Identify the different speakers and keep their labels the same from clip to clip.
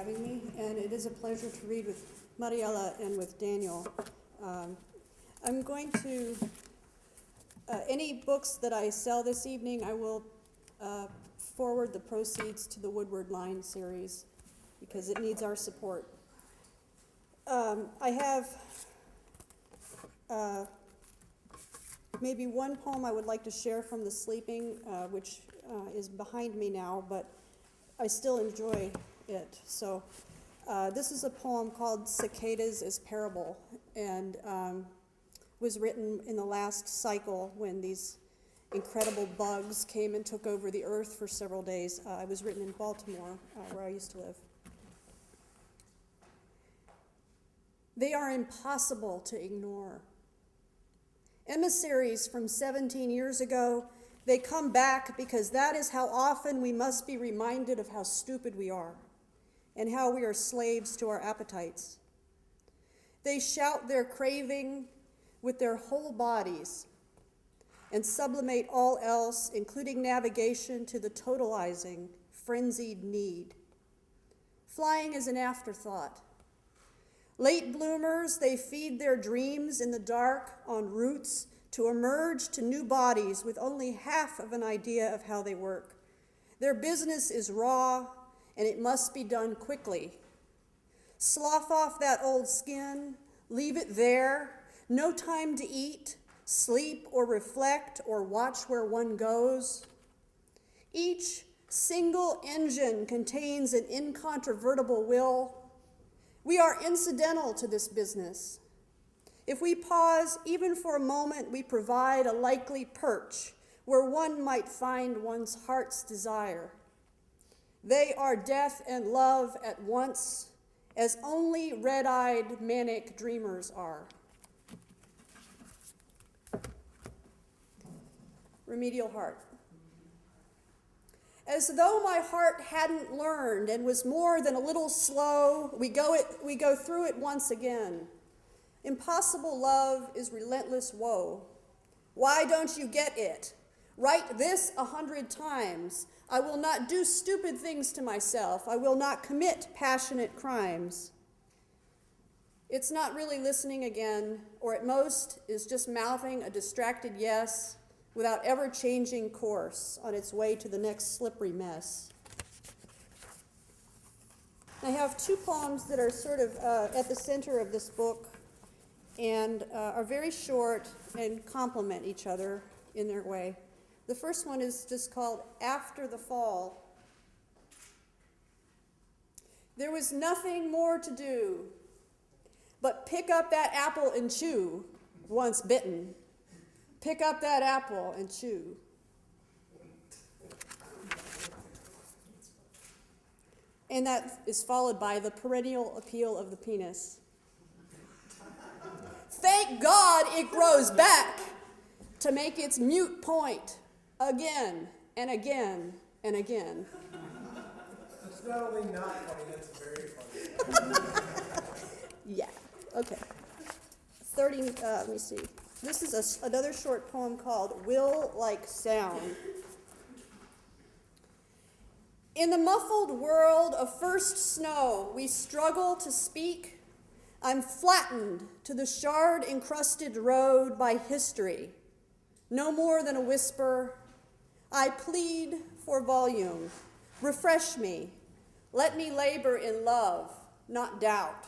Speaker 1: having me, and it is a pleasure to read with Mariela and with Daniel. I'm going to, any books that I sell this evening, I will forward the proceeds to the Woodward Line series because it needs our support. I have maybe one poem I would like to share from The Sleeping, which is behind me now, but I still enjoy it. So this is a poem called Cicadas as Parable, and was written in the last cycle when these incredible bugs came and took over the earth for several days. It was written in Baltimore, where I used to live. They are impossible to ignore. Emissaries from 17 years ago, they come back because that is how often we must be reminded of how stupid we are and how we are slaves to our appetites. They shout their craving with their whole bodies and sublimate all else, including navigation, to the totalizing, frenzied need. Flying is an afterthought. Late bloomers, they feed their dreams in the dark on routes to emerge to new bodies with only half of an idea of how they work. Their business is raw, and it must be done quickly. Slough off that old skin, leave it there, no time to eat, sleep, or reflect, or watch where one goes. Each single engine contains an incontrovertible will. We are incidental to this business. If we pause even for a moment, we provide a likely perch where one might find one's heart's desire. They are death and love at once, as only red-eyed manic dreamers are. Remedial heart. As though my heart hadn't learned and was more than a little slow, we go through it once again. Impossible love is relentless woe. Why don't you get it? Write this 100 times. I will not do stupid things to myself. I will not commit passionate crimes. It's not really listening again, or at most is just mouthing a distracted yes without ever changing course on its way to the next slippery mess. I have two poems that are sort of at the center of this book and are very short and complement each other in their way. The first one is just called After the Fall. There was nothing more to do but pick up that apple and chew, once bitten. Pick up that apple and chew. And that is followed by the perennial appeal of the penis. Thank God it grows back to make its mute point again and again and again.
Speaker 2: It's not only not funny, that's very funny.
Speaker 1: Yeah, okay. 30, let me see. This is another short poem called Will Like Sound. In the muffled world of first snow, we struggle to speak. I'm flattened to the shard-encrusted road by history. No more than a whisper. I plead for volume. Refresh me. Let me labor in love, not doubt.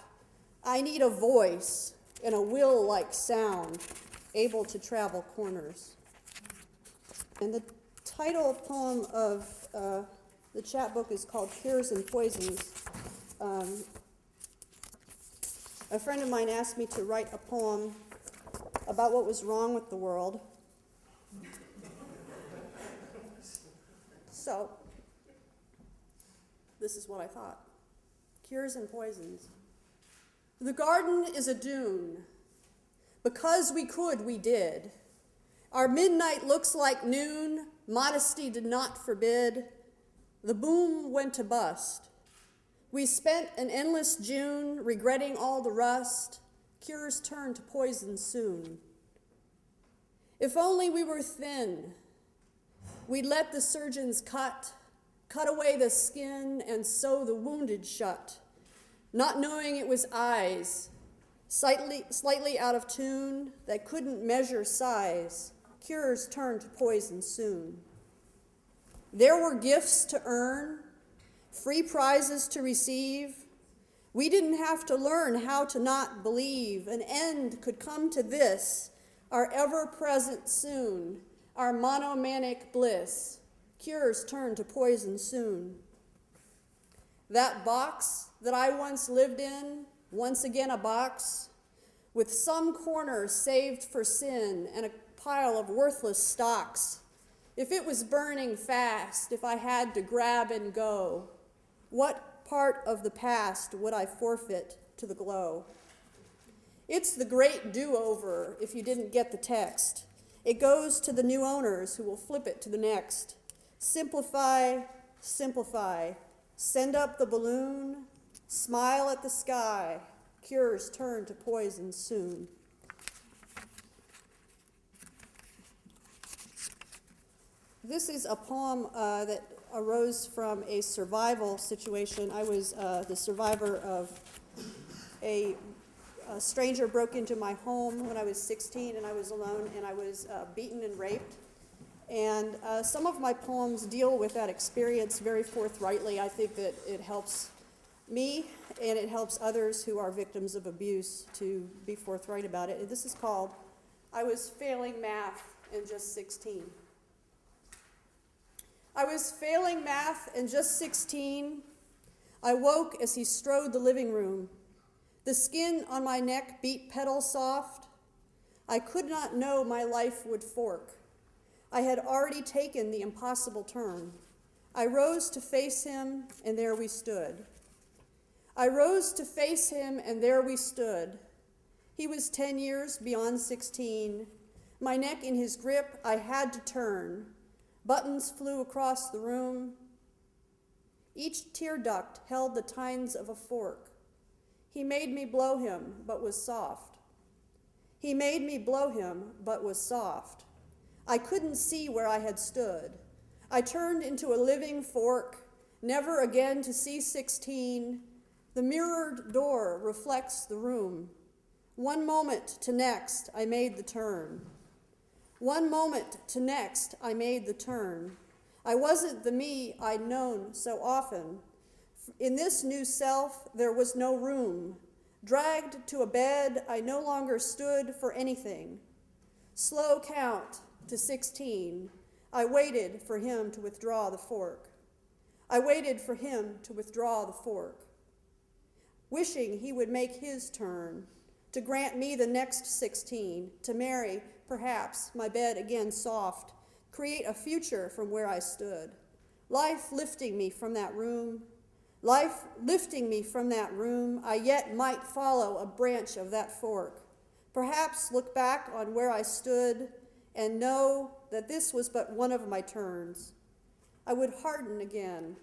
Speaker 1: I need a voice and a will-like sound, able to travel corners. And the title poem of the chapbook is called Cures and Poisons. A friend of mine asked me to write a poem about what was wrong with the world. So, this is what I thought. Cures and Poisons. The garden is a dune. Because we could, we did. Our midnight looks like noon. Modesty did not forbid. The boom went to bust. We spent an endless June regretting all the rust. Cures turn to poison soon. If only we were thin, we'd let the surgeons cut cut away the skin and sew the wounded shut, not knowing it was eyes, slightly out of tune, that couldn't measure size. Cures turned to poison soon. There were gifts to earn, free prizes to receive. We didn't have to learn how to not believe. An end could come to this, our ever-present soon, our monomanic bliss. Cures turned to poison soon. That box that I once lived in, once again a box, with some corner saved for sin and a pile of worthless stocks. If it was burning fast, if I had to grab and go, what part of the past would I forfeit to the glow? It's the great do-over if you didn't get the text. It goes to the new owners who will flip it to the next. Simplify, simplify. Send up the balloon. Smile at the sky. Cures turn to poison soon. This is a poem that arose from a survival situation. I was the survivor of a stranger broke into my home when I was 16 and I was alone, and I was beaten and raped. And some of my poems deal with that experience very forthrightly. I think that it helps me and it helps others who are victims of abuse to be forthright about it. And this is called I Was Failing Math and Just 16. I was failing math and just 16. I woke as he strode the living room. The skin on my neck beat petal soft. I could not know my life would fork. I had already taken the impossible turn. I rose to face him, and there we stood. I rose to face him, and there we stood. He was 10 years beyond 16. My neck in his grip, I had to turn. Buttons flew across the room. Each tear duct held the tines of a fork. He made me blow him, but was soft. He made me blow him, but was soft. I couldn't see where I had stood. I turned into a living fork, never again to see 16. The mirrored door reflects the room. One moment to next, I made the turn. One moment to next, I made the turn. I wasn't the me I'd known so often. In this new self, there was no room. Dragged to a bed, I no longer stood for anything. Slow count to 16. I waited for him to withdraw the fork. I waited for him to withdraw the fork. Wishing he would make his turn, to grant me the next 16, to marry, perhaps, my bed again soft, create a future from where I stood. Life lifting me from that room, life lifting me from that room, I yet might follow a branch of that fork. Perhaps look back on where I stood and know that this was but one of my turns. I would harden again.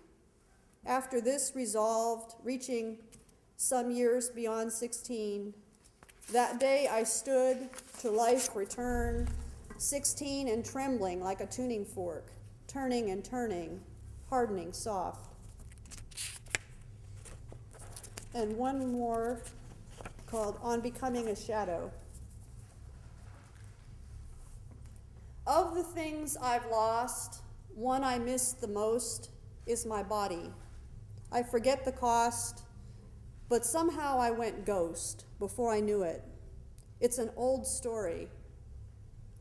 Speaker 1: After this resolved, reaching some years beyond 16, that day I stood to life return, 16 and trembling like a tuning fork, turning and turning, hardening soft. And one more called On Becoming a Shadow. Of the things I've lost, one I miss the most is my body. I forget the cost, but somehow I went ghost before I knew it. It's an old story.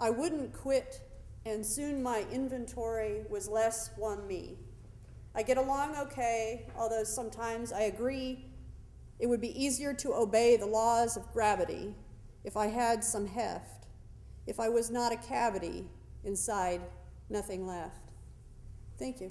Speaker 1: I wouldn't quit, and soon my inventory was less one me. I get along okay, although sometimes I agree it would be easier to obey the laws of gravity if I had some heft, if I was not a cavity inside nothing left. Thank you.